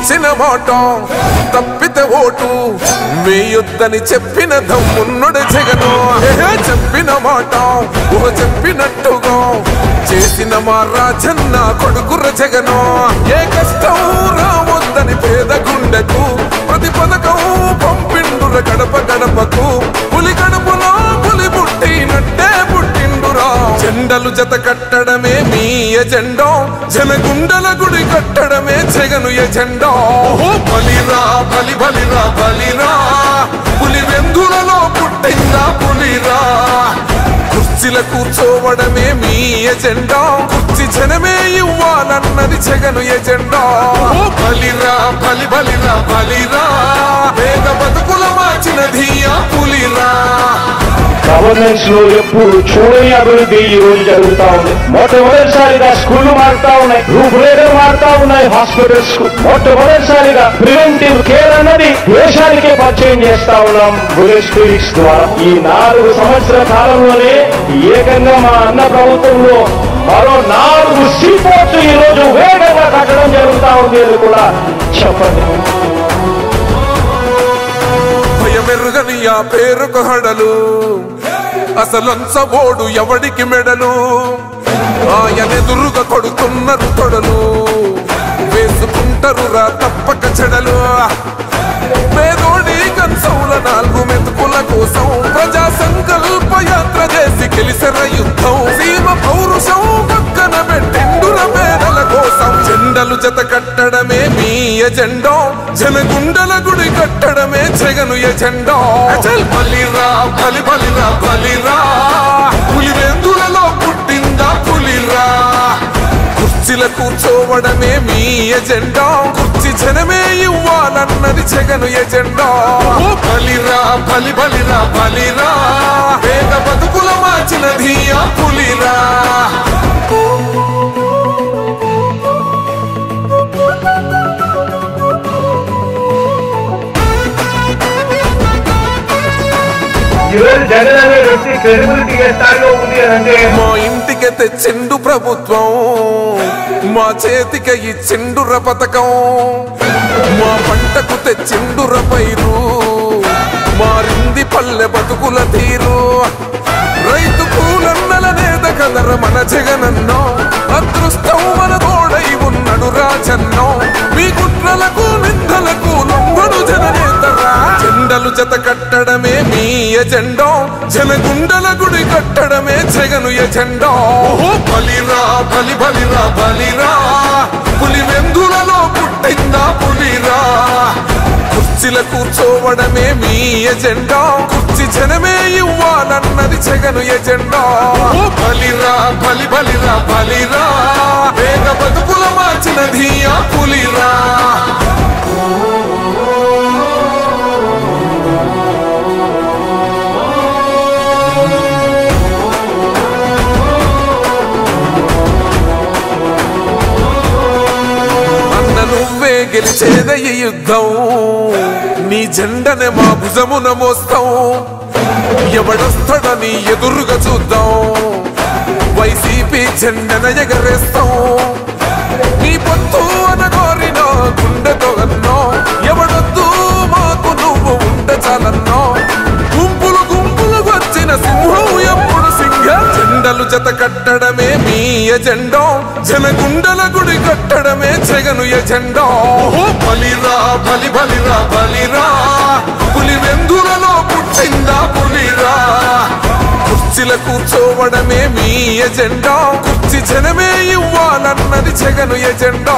ఇచ్చిన మాట తప్పితే ఓటు వేయొద్దని చెప్పిన దమ్మున్నడు జగను. చెప్పిన మాట చెప్పినట్టుగా చేసిన మా రాజన్న కొడుకుర జగను. ఏ కష్టం రావద్దని పేద గుండెకు ప్రతి పథకం పంపిండుర గడప గడపకు. పులి గడపలో పులి పుట్టినట్టే పుట్టిండురా. జెండలు జత కట్టడమే మీ ఎజెండా, జనగుండల గుడి కట్టడమే జగను ఎజెండా. బలిరా బలి బలిరా బలిరా, పులి వెందులలో పుట్టిందా పులిరా. కుర్చీల కూర్చోవడమే మీ ఎజెండా, కుర్చీ జనమే ఇవ్వాలన్నది జగను ఎజెండా. బలిరా బలి బలిరా బలిరా, పేద బతుకుల మార్చినది ఆ పులిరా. గవర్నెన్స్ లో ఎప్పుడు చూడని అభివృద్ధి ఈ రోజు జరుగుతా ఉంది. మొట్టమొదటిసారిగా స్కూళ్లు మారుతా ఉన్నాయి, రూపురేఖలు మారుతా ఉన్నాయి. హాస్పిటల్స్ కు మొట్టమొదటిసారిగా ప్రివెంటివ్ కేర్ అన్నది దేశానికే పరిచయం చేస్తా ఉన్నాం బుల్లెట్ క్లినిక్స్ ద్వారా. ఈ 4 సంవత్సరాల కాలంలోనే ఏకంగా మా అన్న ప్రభుత్వంలో మరో 4 సీపోర్ట్స్ ఈ రోజు వేగంగా కట్టడం జరుగుతా ఉంది అని కూడా చెప్పండి. భయమెరుగని ఆ పేరుకు హడలు, అసలంచబోడు ఎవడికి మెడలు. ఆయనెదురుగా కొడుతున్నారు తొడలు, వేసుకుంటారు రా తప్పక చెడలు. పేదోడి కంచౌల 4 మెతుకుల కోసం ప్రజా సంకల్ప యాత్ర చేసి గెలిసెర యుద్ధం. సీమ పౌరుషం పక్కన పెట్టిండుర పేదల కోసం. జెండలు జత కట్టడమే మీ ఎజెండా, జనగుండల గుడి కట్టడమే జగను ఎజెండా. బలిరా బలి బలిరా బలిరా, పులి వెందులలో పుట్టిందా పులిరా. కుర్చీల కూర్చోవడమే మీ ఎజెండా, కుర్చీ జనమే ఇవ్వాలన్నది జగను ఎజెండా. బలిరా బలి బలిరా బలిరా, పేద బతుకుల మార్చినది ఆ పులిరా. జగన్ అనే వ్యక్తి క్రెడిబిలిటీ ఏ స్థాయిలో ఉంది అంటే మా ఇంటికి తెచ్చిండు ప్రభుత్వం, మా చేతికి ఇచ్చిండుర పథకం. మా పంటకు తెచ్చిండుర పైరు, మారింది పల్లె బతుకుల తీరు. రైతు కూలన్నల నేత కదర మన జగనన్నో, అదృష్టం మన తోడై ఉన్నడు రాజన్నో. మీ కుట్రలకు నిందలకు లొంగడు జననేతరా. జెండలు జత కట్టడమే మీ ఎజెండా, జనగుండల గుడి కట్టడమే జగను ఎజెండా. బలిరా బలి బలిరా బలిరా, పులి వెందులలో పుట్టిందా పులిరా. కుర్చీల కూర్చోవడమే మీ ఎజెండా, కుర్చీ జనమే ఇవ్వాలన్నది జగను ఎజెండా. బలిరా బలి బలిరా బలిరా, పేద బతుకుల మార్చినది ఆ పులిరా. నువ్వే గెలిచేద ఈ యుద్ధం, నీ జెండనే మా భుజమున మోస్తాం. ఎవడొస్తాడని ఎదురుగా చూద్దాం, వైసీపీ జెండన ఎగరేస్తాం. నీ పొత్తు అనగోరిన గుండెతో అన్నో, ఎవడొద్దు మాకు నువ్వు ఉంటే చాలన్నో. గుంపులు గుంపులు వచ్చిన సింహం ఎప్పుడు సింహ. జెండలు జత కట్టడమే మీ ఎజెండా, జనగుండల గుడి కట్టడమే జగను ఎజెండా. బలిరా బలి బలిరా బలిరా, పులి వెందులలో పుట్టిందా పులిరా. కుర్చీల కూర్చోవడమే మీ ఎజెండా, కుర్చీ జనమే ఇవ్వాలన్నది జగను ఎజెండా.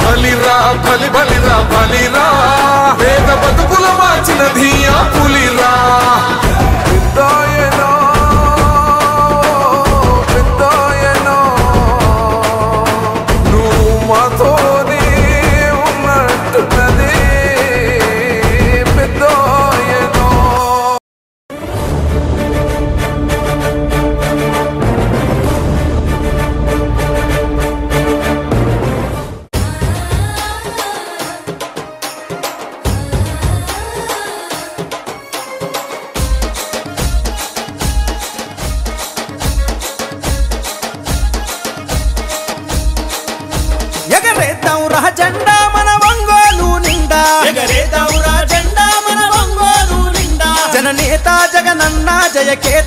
బలిరా బలి బలిరా బలిరా, పేద బతుకుల మార్చినది ఆ పులిరా.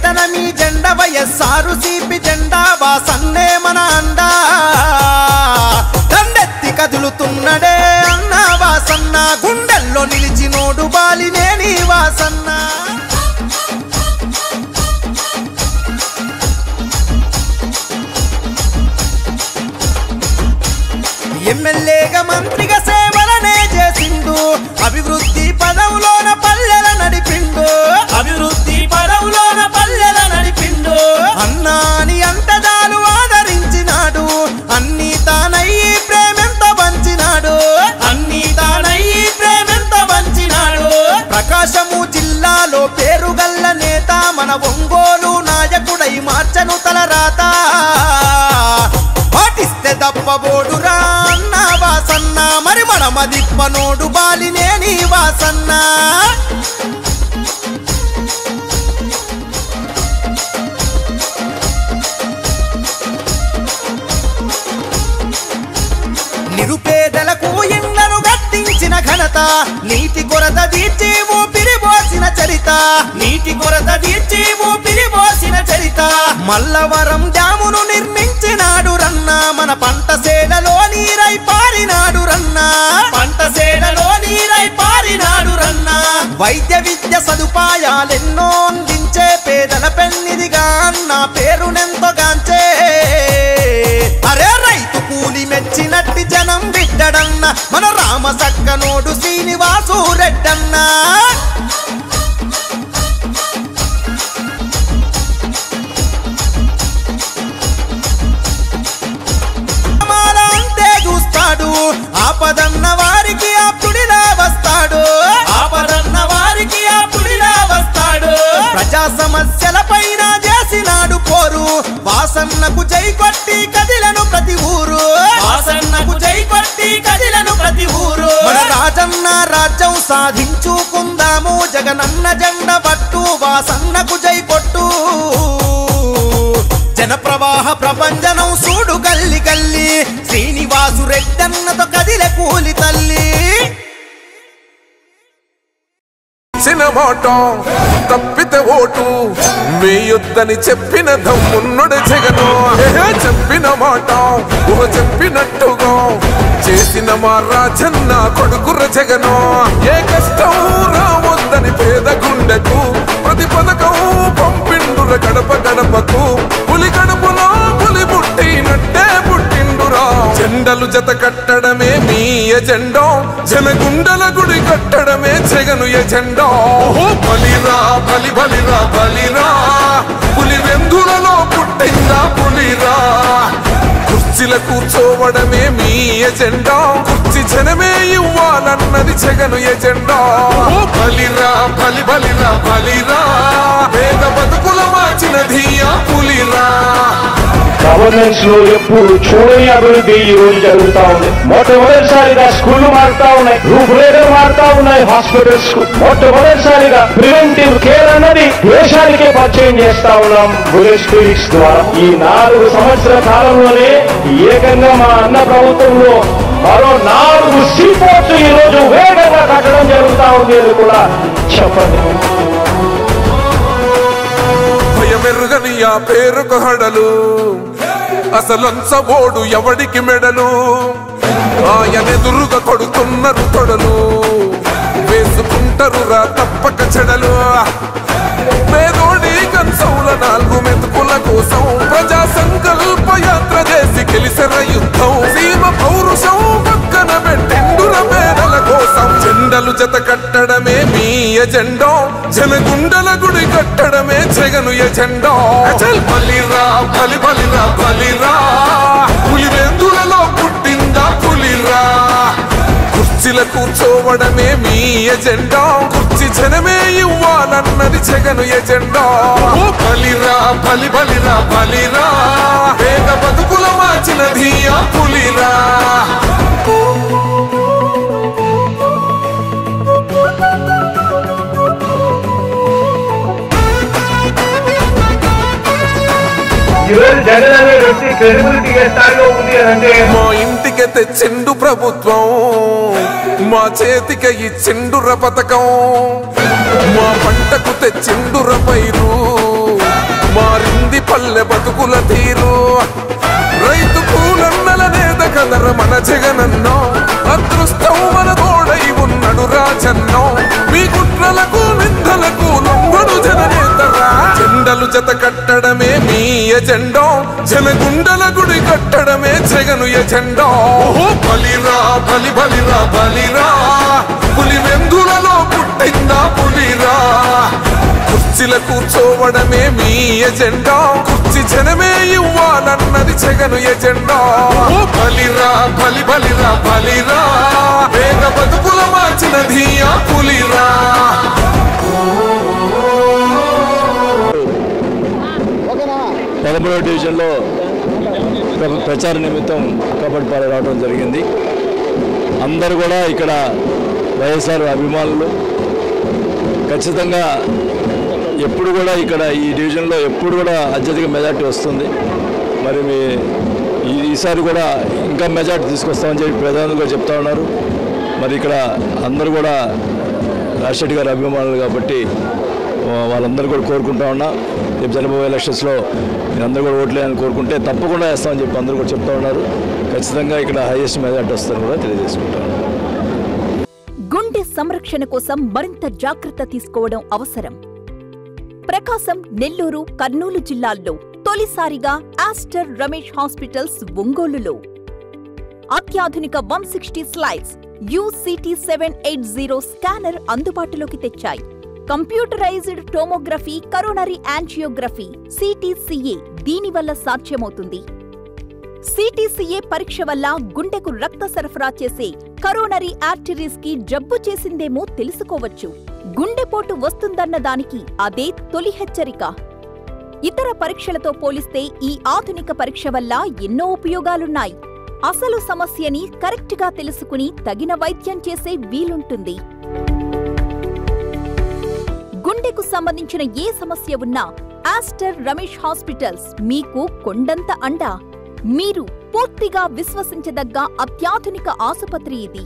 నేతన మీ జెండా వైఎస్ఆర్ సిపి జెండా వాసన్నే మన అండా దండెత్తి కదులుతున్నడే అన్న వాసన్న గుండెల్లో నిలిచినోడు బాలినేని వాసన్న ఎమ్మెల్యేగా మంత్రిగా సేవలనే చేసిండు అభివృద్ధి పదవులోన పల్లెల నడిపిండు అన్నాని అంతదాలు ఆదరించినాడు అన్ని తానయ్యి ప్రేమెంత పంచినాడు ప్రకాశము జిల్లాలో పేరుగల్ల నేత మన ఒంగోలు నాయకుడై మార్చను తలరాత పాటిస్తే దప్పబోడురా అన్న వాసన్న మరి మనమదిప్పనోడు బాలినేని వాసన్న నిరుపేదలకు ఇళ్లను గట్టించిన ఘనత నీటి కొరత తీర్చి ఊపిరిపోసిన చరిత మల్లవరం డ్యామును నిర్మించినాడు రన్న మన పంట సేలలో నీరై పారినాడు రన్న వైద్య విద్య సదుపాయాలెన్నో అందించే పేదల పెన్నిదిగా అన్న పేరునెంతోగాంచే అరే రైతు కూలి మెచ్చినట్టి జనం బిడ్డడన్న మన రామ సక్కనోడు శ్రీనివాసు రెడ్డన్న అంతే చూస్తాడు ఆపదన్న వారికి ఆప్తుడిలా వస్తాడు ప్రజా సమస్యల పైన చేసినాడు పోరు వాసన్నకు జై కొట్టి కదిలను ప్రతి ఊరు మన రాజన్న రాజ్యం సాధించుకుందాము జగనన్న జెండ పట్టు వాసన్నకు జై కొట్టు జన ప్రవాహ ప్రపంచనం సూడు గల్లి గల్లి శ్రీనివాసు రెడ్డన్నతో కదిలే కూలి తల్లి మాట తప్పితే ఓటు వేయొద్దని చెప్పిన దమ్మున్నడు జగను చెప్పిన మాట చెప్పినట్టుగా చేసిన మా రాజన్న కొడుకుర జగను ఏ కష్టం రావద్దని పేద గుండెకు ప్రతి పథకం పంపిండుర గడప గడపకు పులి గడపలో పులి పుట్టినట్టే పుట్టిండురా జెండలు జత కట్టడమే మీ ఎజెండా జనగుండల గుడి కట్టడమే జగను ఎజెండా బలిరా బలిరా పులి వెందులలో పుట్టిందా పులిరా కుర్చీల కూర్చోవడమే మీ ఎజెండా కుర్చీ జనమే ఇవ్వాలన్నది జగను ఎజెండా బలిరా బలిరా పేద బతుకుల మార్చినది ఆ పులిరా గవర్నెన్స్ లో ఎప్పుడు చూడని అభివృద్ధి ఈ రోజు జరుగుతా ఉంది మొట్టమొదటిసారిగా స్కూళ్లు మారుతా ఉన్నాయి రూపురేఖలు మారుతా ఉన్నాయి హాస్పిటల్స్ కు మొట్టమొదటిసారిగా ప్రివెంటివ్ కేర్ అన్నది దేశానికే పరిచయం చేస్తా ఉన్నాం బుల్లెట్ క్లినిక్స్ ద్వారా ఈ 4 సంవత్సరాల కాలంలోనే ఏకంగా మా అన్న ప్రభుత్వంలో మరో 4 సీపోర్ట్స్ ఈ రోజు వేగంగా కట్టడం జరుగుతా ఉంది అని కూడా చెప్పండి మెరుగని ఆ పేరుకు హడలు అసలంచబోడు ఎవడికి మెడలు ఆయనెదురుగా కొడుతున్నారు తొడలు వేసుకుంటారు రా తప్పక చెడలు పేదోడి కంచౌల 4 మెతుకుల కోసం ప్రజా సంకల్ప యాత్ర చేసి గెలిసిన యుద్ధం సీమ పౌరుషం పక్కన పెట్టిండుర పేదల కోసం జెండలు జత కట్టడమే మీ ఎజెండా జనగుండల గుడి కట్టడమే జగను ఎజెండా బలిరా బలిరా పులి వెందులలో పుట్టిందా పులిరా కుర్చీల కూర్చోవడమే మీ ఎజెండా కుర్చీ జనమే ఇవ్వాలన్నది జగను ఎజెండా బలిరా బలిరా పేద బతుకుల మార్చినది ఆ పులిరా జగన్ అనే వ్యక్తి క్రెడిబిలిటీ ఏ స్థాయిలో ఉంది అంటే మా ఇంటికి తెచ్చిండు ప్రభుత్వం మా చేతికి ఇచ్చిండుర పథకం మా పంటకు తెచ్చిండుర పైరు మారింది పల్లె బతుకుల తీరు రైతు కూలన్నల నేత కదర మన జగనన్నో అదృష్టం మన తోడై ఉన్నడు రాజన్నో మీ కుట్రలకు నిందలకు లొంగడు జననేతరా జెండలు జత కట్టడమే మీ ఎజెండో జనగుండల గుడి కట్టడమే జగను ఎజెండో బలిరా బలి బలిరా బలిరా పులి వెందులలో పుట్టిందా పులిరా కుర్చీల కూర్చోవడమే మీ ఎజెండా కుర్చీ జనమే ఇవ్వాలన్నది జగను ఎజెండా బలిరా బలి బలిరా బలిరా వేగ బతుకుల మార్చినది ఆ పులిరా 13వ డివిజన్లో ప్రచార నిమిత్తం కబడ్డీపాలెం రావడం జరిగింది. అందరూ కూడా ఇక్కడ వైఎస్ఆర్ అభిమానులు ఖచ్చితంగా ఎప్పుడు కూడా ఇక్కడ ఈ డివిజన్లో ఎప్పుడు కూడా అత్యధిక మెజార్టీ వస్తుంది. మరి ఈసారి కూడా ఇంకా మెజార్టీ తీసుకొస్తామని చెప్పి ప్రధాని కూడా చెప్తా ఉన్నారు. మరి ఇక్కడ అందరూ కూడా రాజశేఖర్ గారి అభిమానులు కాబట్టి వాళ్ళందరూ కూడా కోరుకుంటా ఉన్నా రేపు జరగబోయే ఎలక్షన్స్లో అందరూ కూడా ఓట్లు వేయాలని కోరుకుంటే తప్పకుండా వేస్తామని చెప్పి అందరూ కూడా చెప్తా ఉన్నారు. ఖచ్చితంగా ఇక్కడ హైయెస్ట్ మెజార్టీ వస్తుందని కూడా తెలియజేసుకుంటాను. గుండె సంరక్షణ కోసం మరింత జాగ్రత్త తీసుకోవడం అవసరం. ప్రకాశం, నెల్లూరు, కర్నూలు జిల్లాల్లో తొలిసారిగా ఆస్టర్ రమేష్ హాస్పిటల్స్ ఒంగోలులో అత్యాధునిక 160 స్లైడ్స్ UCT 780 స్కానర్ అందుబాటులోకి తెచ్చాయి. Computerised tomography, coronary angiography, CTCA దీనివల్ల సాధ్యమవుతుంది. CTCA పరీక్ష వల్ల గుండెకు రక్త సరఫరా చేసే కరోనరీ ఆర్టరీస్ కి జబ్బు చేసిందేమో తెలుసుకోవచ్చు. గుండెపోటు వస్తుందన్న దానికి అదే తొలి హెచ్చరిక. ఇతర పరీక్షలతో పోలిస్తే ఈ ఆధునిక పరీక్ష వల్ల ఎన్నో ఉపయోగాలున్నాయి. అసలు సమస్యని కరెక్ట్గా తెలుసుకుని తగిన వైద్యం చేసే వీలుంటుంది. గుండెకు సంబంధించిన ఏ సమస్య ఉన్నా ఆస్టర్ రమేష్ హాస్పిటల్స్ మీకు కొండంత అండ. మీరు పూర్తిగా విశ్వసించదగ్గ అత్యాధునిక ఆసుపత్రి ఇది.